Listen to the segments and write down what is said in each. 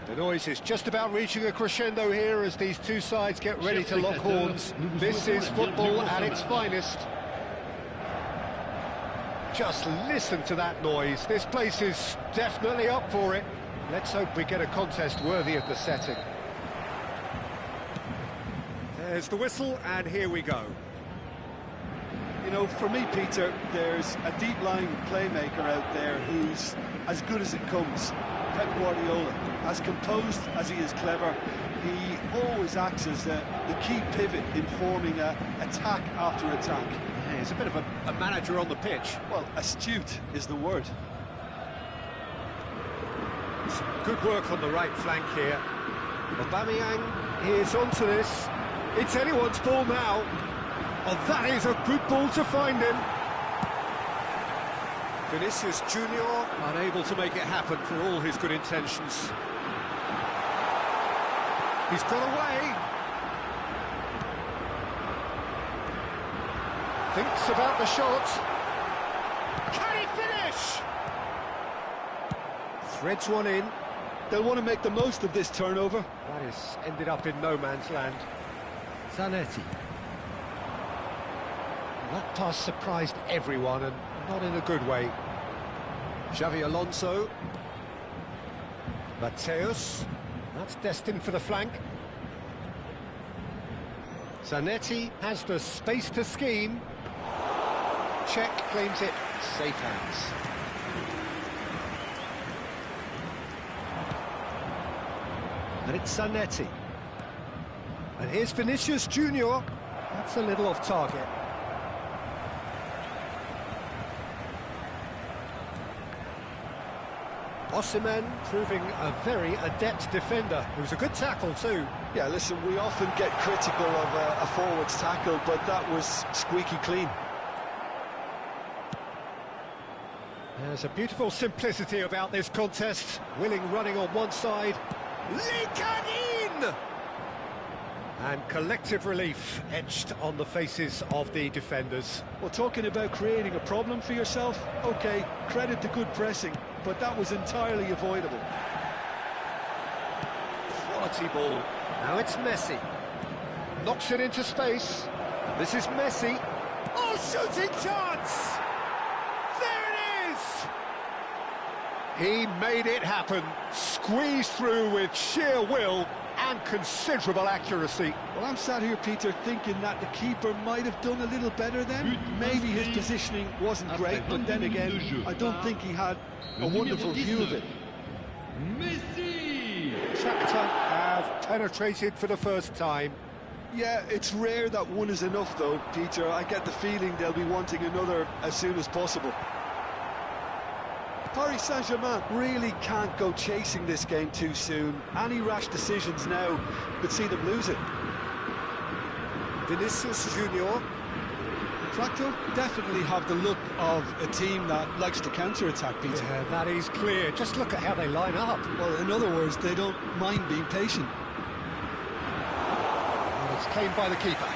The noise is just about reaching a crescendo here as these two sides get ready to lock horns. This is football at its finest. Just listen to that noise. This place is definitely up for it. Let's hope we get a contest worthy of the setting. There's the whistle, and here we go. You know, for me, Peter, there's a deep-lying playmaker out there who's as good as it comes. Pep Guardiola, as composed as he is clever, he always acts as the key pivot in forming attack after attack. Yeah, he's a bit of a manager on the pitch. Well, astute is the word. Some good work on the right flank here. Aubameyang is onto this. It's anyone's ball now. Oh, that is a good ball to find him. Vinicius Junior unable to make it happen for all his good intentions. He's got away. Thinks about the shot. Can he finish? Threads one in. They'll want to make the most of this turnover. That has ended up in no man's land. Zanetti. That pass surprised everyone, and not in a good way. Xavi Alonso. Mateus. That's destined for the flank. Zanetti has the space to scheme. Czech claims it. Safe hands. And it's Zanetti. And here's Vinicius Junior. That's a little off target. Osimhen proving a very adept defender. It was a good tackle too. Yeah, listen, we often get critical of a forward's tackle, but that was squeaky clean. There's a beautiful simplicity about this contest. Willing running on one side. Likanin! And collective relief etched on the faces of the defenders. Well, talking about creating a problem for yourself, OK, credit to good pressing, but that was entirely avoidable. Quality ball. Now it's Messi. Knocks it into space. This is Messi. Oh, shooting chance! There it is! He made it happen. Squeezed through with sheer will and considerable accuracy. Well, I'm sat here, Peter, thinking that the keeper might have done a little better then. Maybe his positioning wasn't great, but then again, I don't think he had a wonderful view of it. Shakhtar have penetrated for the first time. Yeah, it's rare that one is enough, though, Peter. I get the feeling they'll be wanting another as soon as possible. Paris Saint-Germain really can't go chasing this game too soon. Any rash decisions now could see them lose it. Vinicius Junior. Shakhtar definitely have the look of a team that likes to counter-attack, Peter. Yeah, that is clear. Just look at how they line up. Well, in other words, they don't mind being patient. Well, it's claimed by the keeper.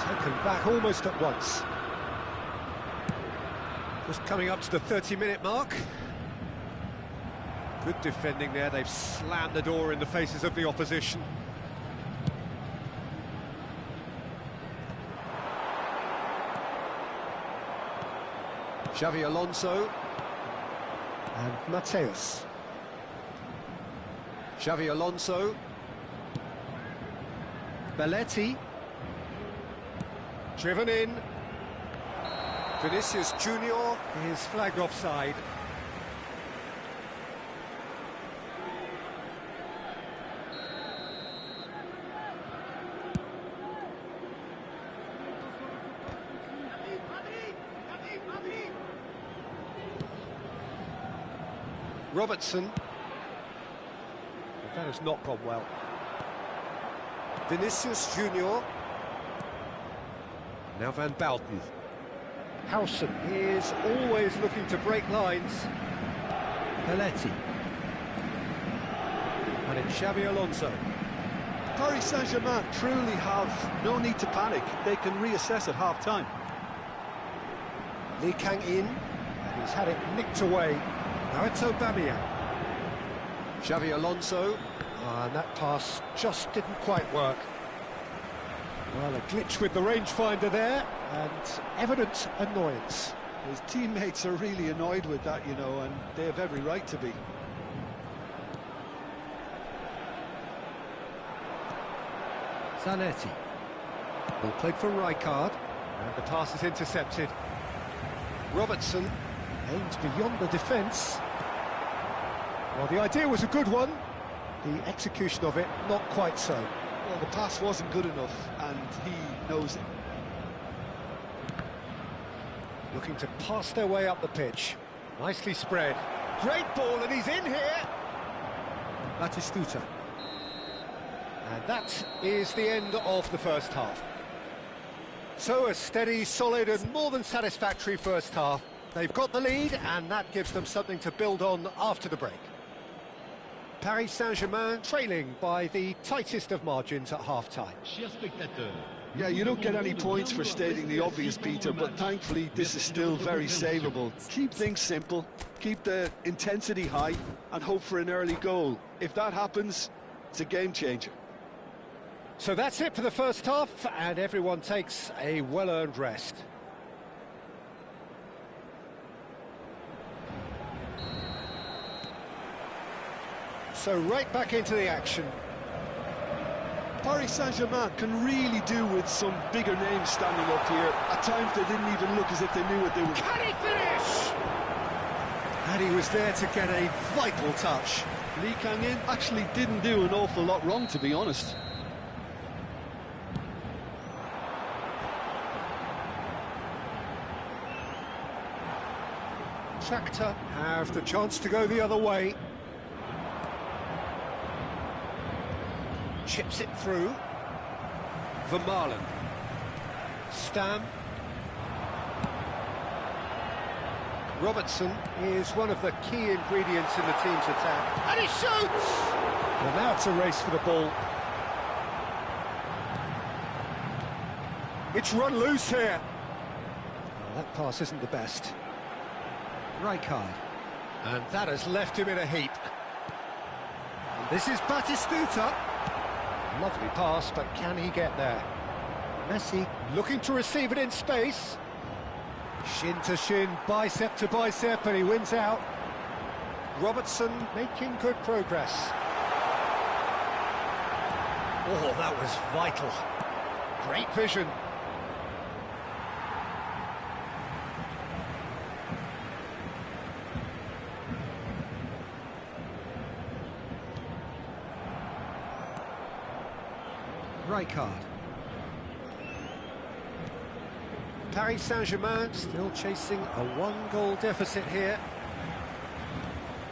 Taken back almost at once. Just coming up to the 30-minute mark. Good defending there. They've slammed the door in the faces of the opposition. Xavi Alonso and Mateus. Xavi Alonso. Belletti. Driven in. Vinicius Junior is flagged offside. Robertson. That has not gone well. Vinicius Junior. Now Van Bouten. Howson is always looking to break lines. Belletti. And it's Xavi Alonso. Paris Saint-Germain truly have no need to panic. They can reassess at half-time. Lee Kang-in, and he's had it nicked away. Now it's Aubameyang. Xavi Alonso, and that pass just didn't quite work. Well, a glitch with the rangefinder there, and evident annoyance. His teammates are really annoyed with that, you know, and they have every right to be. Zanetti. Ball played for Rijkaard, and the pass is intercepted. Robertson aimed beyond the defence. Well, the idea was a good one. The execution of it, not quite so. Well, the pass wasn't good enough, and he knows it. Looking to pass their way up the pitch. Nicely spread. Great ball, and he's in here. Batistuta. And that is the end of the first half. So a steady, solid and more than satisfactory first half. They've got the lead, and that gives them something to build on after the break. Paris Saint-Germain trailing by the tightest of margins at half-time. Yeah, you don't get any points for stating the obvious, Peter, but thankfully this is still very savable. Keep things simple, keep the intensity high, and hope for an early goal. If that happens, it's a game changer. So that's it for the first half, and everyone takes a well-earned rest. So right back into the action. Paris Saint-Germain can really do with some bigger names standing up here. At times they didn't even look as if they knew what they were. Can he finish? And he was there to get a vital touch. Lee Kang-in actually didn't do an awful lot wrong, to be honest. Shakhtar have the chance to go the other way. Chips it through. Vermaelen. Stam. Robertson is one of the key ingredients in the team's attack. And he shoots! Well, now it's a race for the ball. It's run loose here. Well, that pass isn't the best. Rijkaard. And that has left him in a heap. And this is Batistuta. Lovely pass, but can he get there? Messi looking to receive it in space. Shin to shin, bicep to bicep, and he wins out. Robertson making good progress. Oh, that was vital. Great vision. Rijkaard. Paris Saint-Germain still chasing a one-goal deficit here.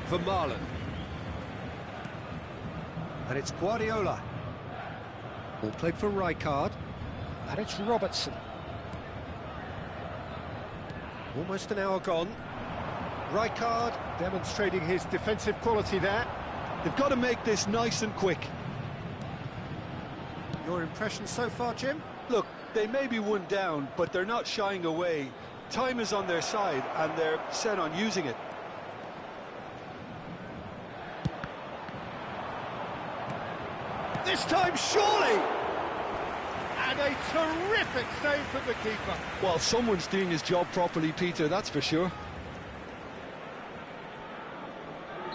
Vermaelen. And it's Guardiola. Ball played for Rijkaard, and it's Robertson. Almost an hour gone. Rijkaard demonstrating his defensive quality there. They've got to make this nice and quick. Your impression so far, Jim? Look, they may be one down, but they're not shying away. Time is on their side, and they're set on using it. This time, surely! And a terrific save from the keeper. Well, someone's doing his job properly, Peter, that's for sure.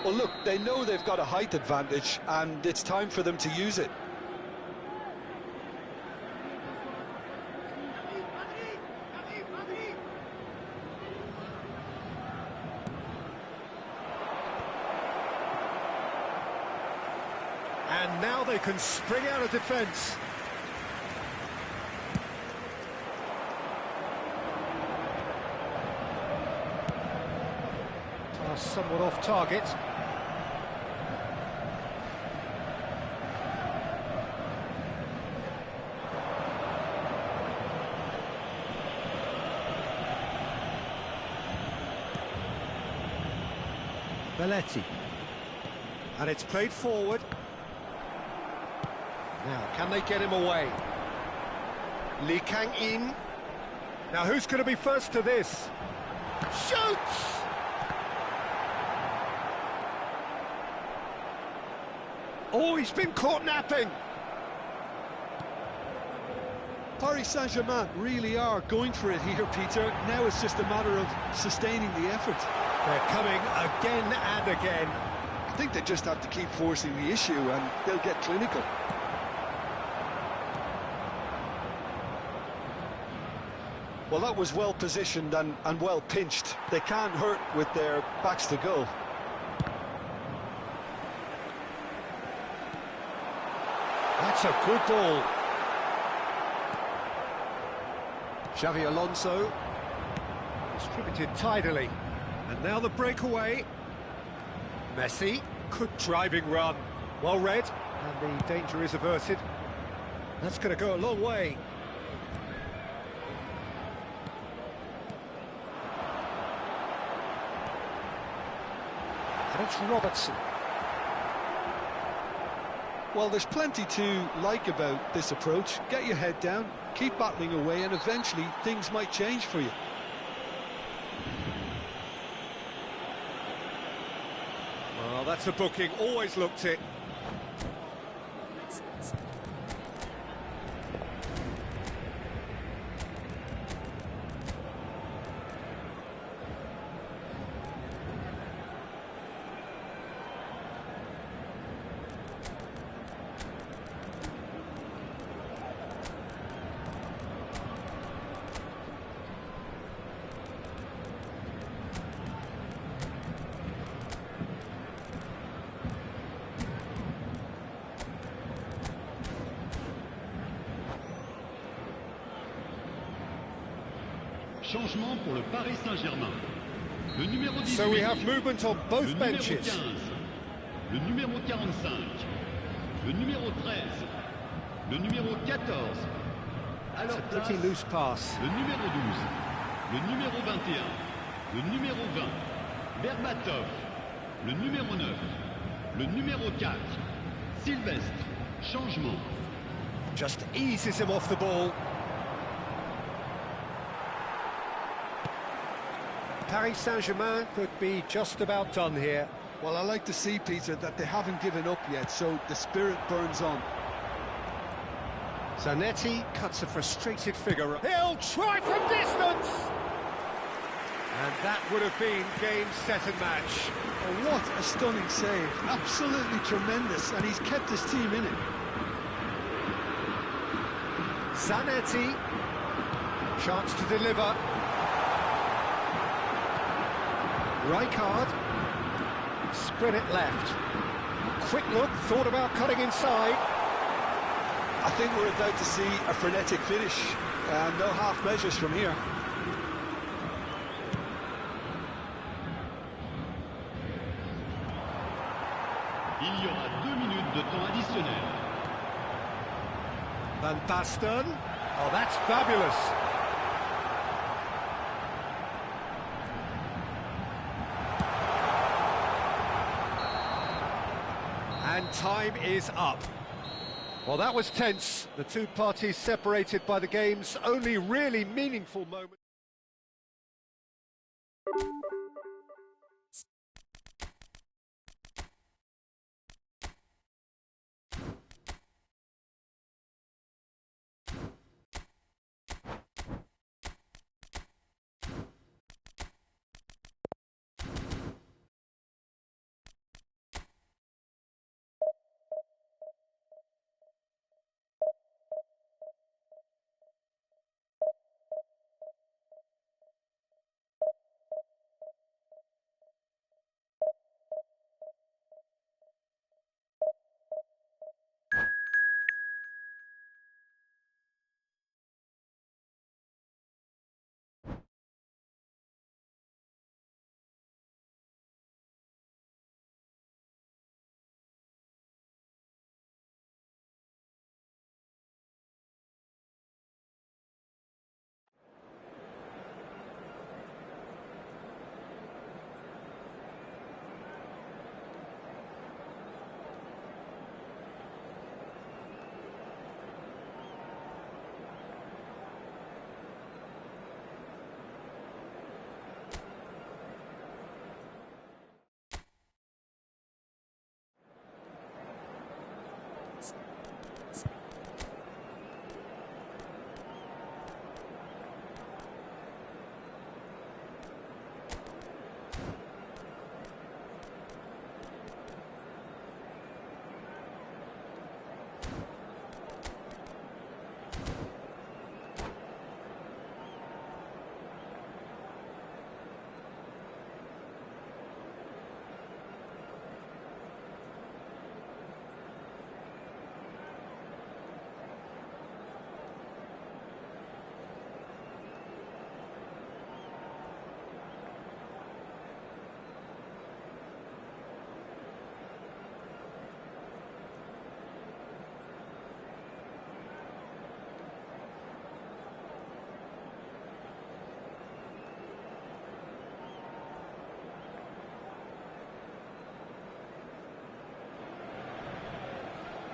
Well, look, they know they've got a height advantage, and it's time for them to use it. And now they can spring out of defence. Pass somewhat off target. Belletti. And it's played forward. Now, can they get him away? Lee Kang-in. Now, who's going to be first to this? Shoots! Oh, he's been caught napping. Paris Saint-Germain really are going for it here, Peter. Now it's just a matter of sustaining the effort. They're coming again and again. I think they just have to keep forcing the issue and they'll get clinical. Well, that was well positioned and well pinched. They can't hurt with their backs to goal. That's a good ball. Xavi Alonso. Distributed tidily. And now the breakaway. Messi. Good driving run. Well read. And the danger is averted. That's going to go a long way. And it's Robertson. Well, there's plenty to like about this approach. Get your head down, keep battling away, and eventually things might change for you. Well, that's a booking. Always looked it. Changement pour le Paris Saint-Germain. Le numéro 18. So we have movement on both le benches. Numéro 15, le numéro 45, le numéro 13, le numéro 14. À leur It's a pretty place, loose pass. le numéro 12, le numéro 21, le numéro 20, Berbatov, le numéro 9, le numéro 4, Sylvestre. Changement. Just eases him off the ball. Paris Saint-Germain could be just about done here. Well, I like to see, Peter, that they haven't given up yet, so the spirit burns on. Zanetti cuts a frustrated figure. He'll try from distance! And that would have been game, set and match. Oh, what a stunning save. Absolutely tremendous, and he's kept his team in it. Zanetti. Chance to deliver. Rijkaard. Sprint it left. Quick look, thought about cutting inside. I think we're about to see a frenetic finish. No half measures from here. Il y aura 2 minutes de temps additionnel. Van Basten. Oh, that's fabulous. And time is up. Well, that was tense. The two parties separated by the game's only really meaningful moment.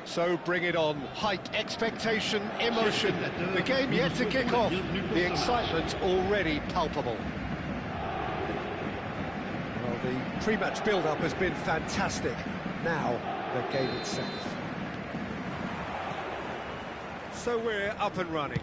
So bring it on. Height, expectation, emotion. The game yet to kick off. The excitement already palpable. Well, the pre-match build-up has been fantastic. Now, the game itself. So we're up and running.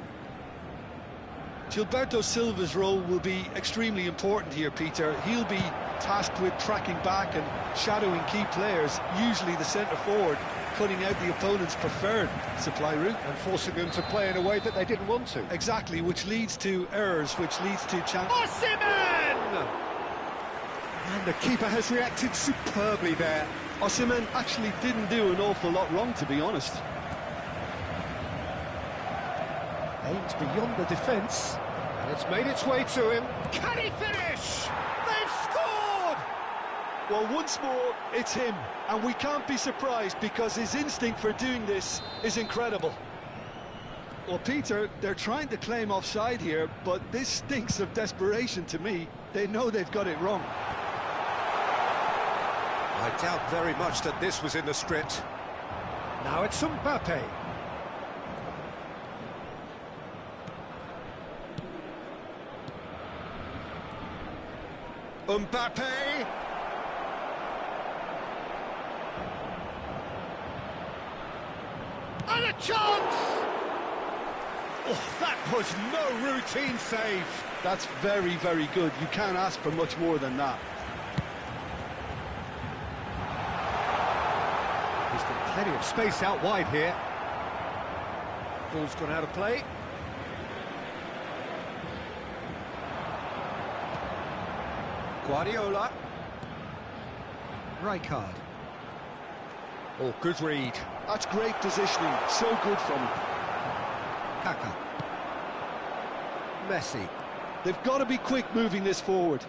Gilberto Silva's role will be extremely important here, Peter. He'll be tasked with tracking back and shadowing key players, usually the centre-forward, cutting out the opponent's preferred supply route. And forcing them to play in a way that they didn't want to. Exactly, which leads to errors, which leads to chances. Osimhen! And the keeper has reacted superbly there. Osimhen actually didn't do an awful lot wrong, to be honest. Aims beyond the defence, and it's made its way to him. Can he finish? They've scored! Well, once more, it's him, and we can't be surprised because his instinct for doing this is incredible. Well, Peter, they're trying to claim offside here, but this stinks of desperation to me. They know they've got it wrong. I doubt very much that this was in the script. Now it's Mbappe. Mbappe! And a chance! Oh, that was no routine save. That's very, very good. You can't ask for much more than that. He's got plenty of space out wide here. Ball's gone out of play. Guardiola. Rijkaard. Oh, good read. That's great positioning. So good from him. Kaka. Messi. They've got to be quick moving this forward.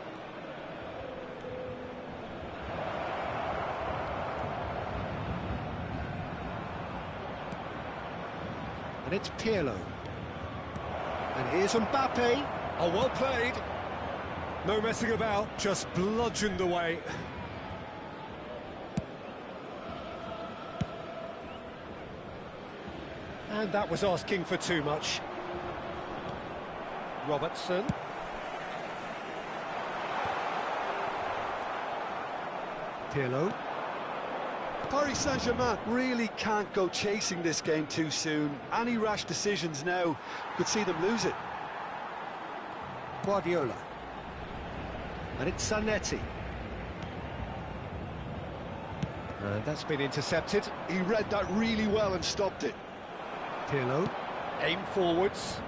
And it's Pirlo. And here's Mbappe. Oh, well played. No messing about, just bludgeoned away. And that was asking for too much. Robertson. Pirlo. Paris Saint-Germain really can't go chasing this game too soon. Any rash decisions now could see them lose it. Guardiola. And it's Zanetti. And that's been intercepted. He read that really well and stopped it. Pirlo. Aim forwards.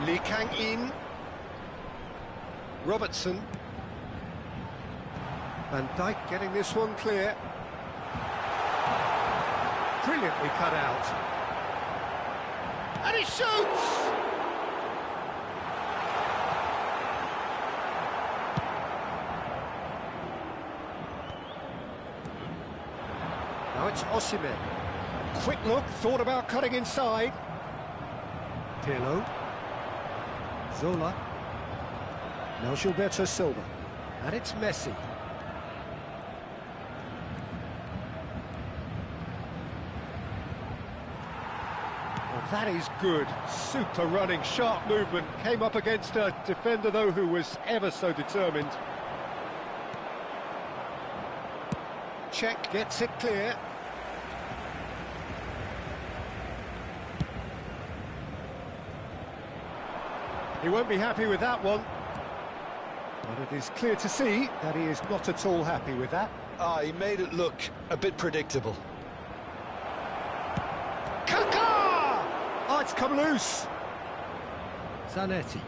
Lee Kang-in. Robertson. Van Dijk getting this one clear. Brilliantly cut out. And he shoots! Now it's Osimhen. Quick look, thought about cutting inside. Pirlo. Zola. Now Gilberto Silva. And it's Messi. Well, that is good. Super running, sharp movement. Came up against a defender, though, who was ever so determined. Check gets it clear. He won't be happy with that one. But it is clear to see that he is not at all happy with that. He made it look a bit predictable. Kaká! Oh, it's come loose. Zanetti.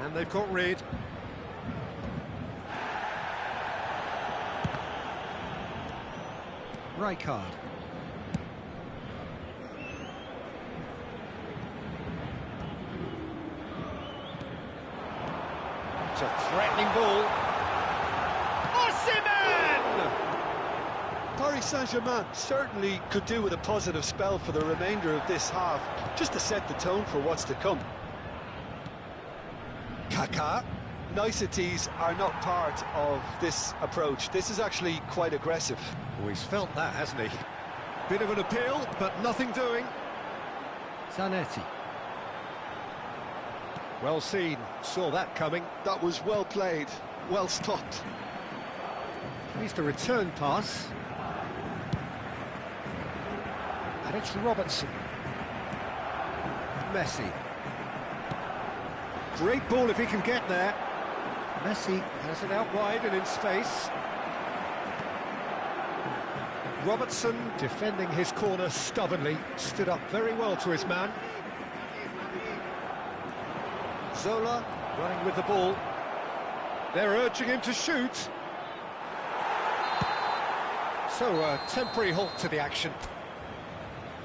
And they've got rid. Rijkaard. It's a threatening ball. Osimhen! Paris Saint-Germain certainly could do with a positive spell for the remainder of this half, just to set the tone for what's to come. Kaká. Niceties are not part of this approach. This is actually quite aggressive. Oh, he's felt that, hasn't he? Bit of an appeal, but nothing doing. Zanetti. Well seen, saw that coming. That was well played, well stopped. Here's the return pass. And it's Robertson. Messi. Great ball if he can get there. Messi has it out wide and in space. Robertson defending his corner stubbornly, stood up very well to his man. Zola running with the ball. They're urging him to shoot. So a temporary halt to the action.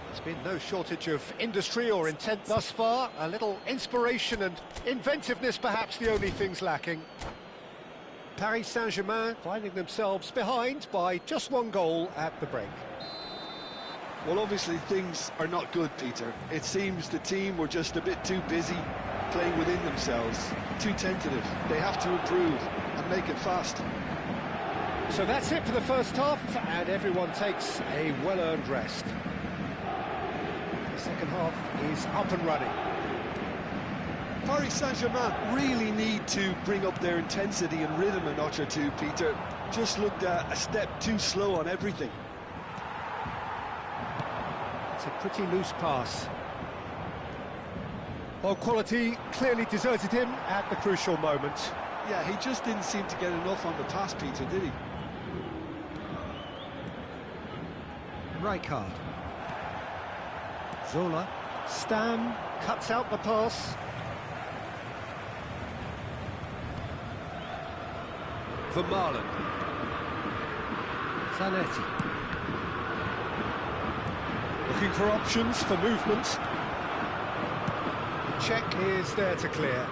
There's been no shortage of industry or intent thus far. A little inspiration and inventiveness perhaps the only things lacking. Paris Saint-Germain finding themselves behind by just one goal at the break. Well, obviously things are not good, Peter. It seems the team were just a bit too busy playing within themselves, too tentative. They have to improve and make it fast. So that's it for the first half, and everyone takes a well-earned rest. The second half is up and running. Paris Saint-Germain really need to bring up their intensity and rhythm a notch or two, Peter. Just looked a step too slow on everything. It's a pretty loose pass. Well, quality clearly deserted him at the crucial moment. Yeah, he just didn't seem to get enough on the pass, Peter, did he? Rijkaard. Zola. Stam cuts out the pass. Vermaelen. Zanetti. Looking for options for movement. Check is there to clear.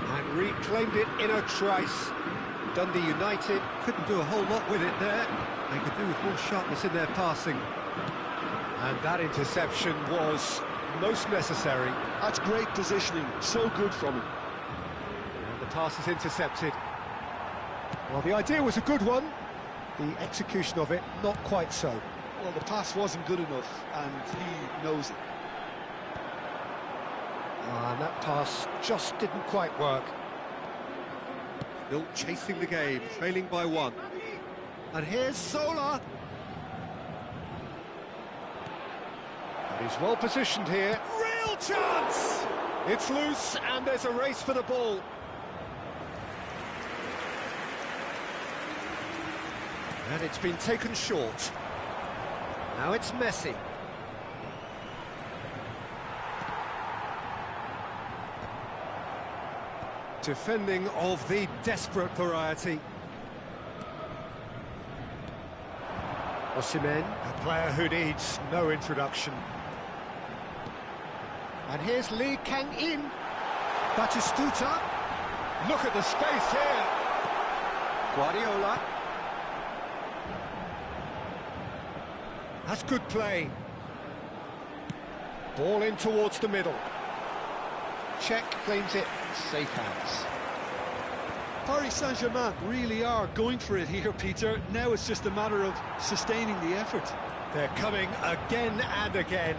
And reclaimed it in a trice. Dundee United couldn't do a whole lot with it there. They could do with more sharpness in their passing. And that interception was most necessary. That's great positioning, so good from him. And the pass is intercepted. Well, the idea was a good one. The execution of it, not quite so. Well, the pass wasn't good enough, and he knows it. And that pass just didn't quite work. Still chasing the game, trailing by 1. And here's Zola. And he's well positioned here. Real chance! It's loose, and there's a race for the ball. And it's been taken short. Now it's Messi. Defending of the desperate variety. Osimhen, a player who needs no introduction. And here's Lee Kang-in. Batistuta. Look at the space here. Guardiola. That's good play. Ball in towards the middle. Czech claims it. Safe hands. Paris Saint-Germain really are going for it here, Peter. Now it's just a matter of sustaining the effort. They're coming again and again.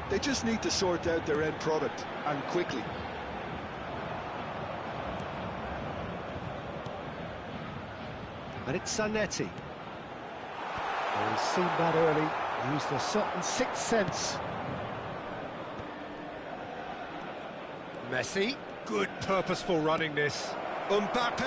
They just need to sort out their end product, and quickly. And it's Zanetti. Oh, he's seen that early. Used a certain sixth sense. Messi. Good purposeful running this. Mbappe.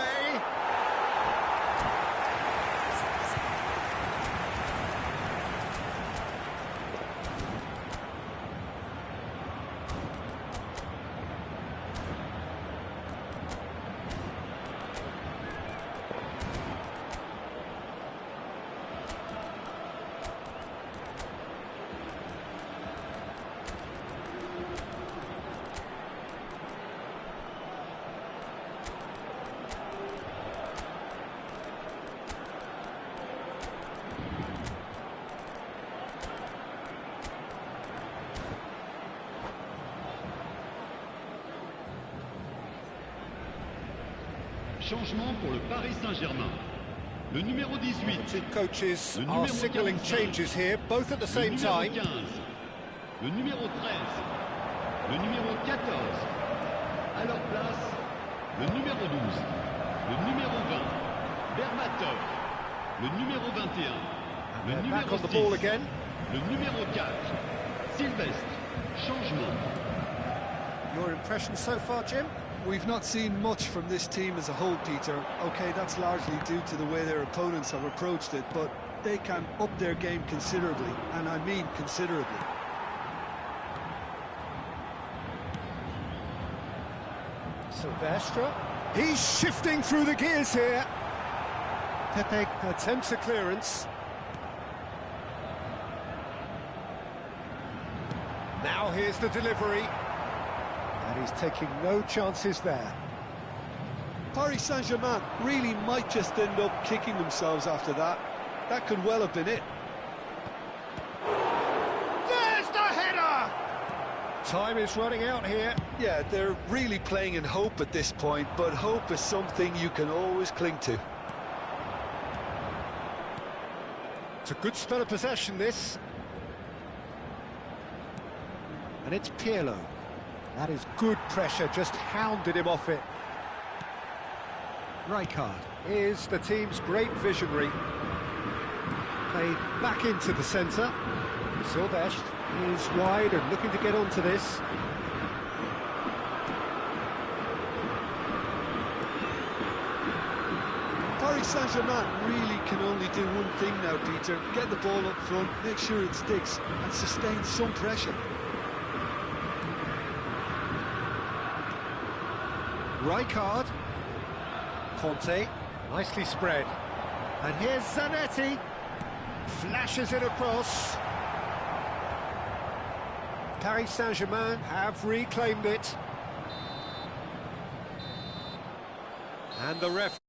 Changement pour le Paris Saint-Germain. Le numéro 18. Two coaches are signalling changes here, both at the same time. Le numéro 13. Le numéro 14. À leur place, le numéro 12. Le numéro 20. Berbatov. Le numéro 21. Le numéro 6. Le numéro 4. Sylvestre. Changement. Your impression so far, Jim? We've not seen much from this team as a whole, Peter. OK, that's largely due to the way their opponents have approached it, but they can up their game considerably, and I mean considerably. Silvestre. He's shifting through the gears here. Pepe attempts a clearance. Now here's the delivery. And he's taking no chances there. Paris Saint-Germain really might just end up kicking themselves after that. That could well have been it. There's the header! Time is running out here. Yeah, they're really playing in hope at this point, but hope is something you can always cling to. It's a good spell of possession, this. And it's Pirlo. That is good pressure, just hounded him off it. Rijkaard is the team's great visionary. Played back into the centre. Silvestre is wide and looking to get onto this. Paris Saint-Germain really can only do one thing now, Peter. Get the ball up front, make sure it sticks, and sustain some pressure. Rijkaard. Conte, nicely spread. And here's Zanetti. Flashes it across. Paris Saint-Germain have reclaimed it. And the ref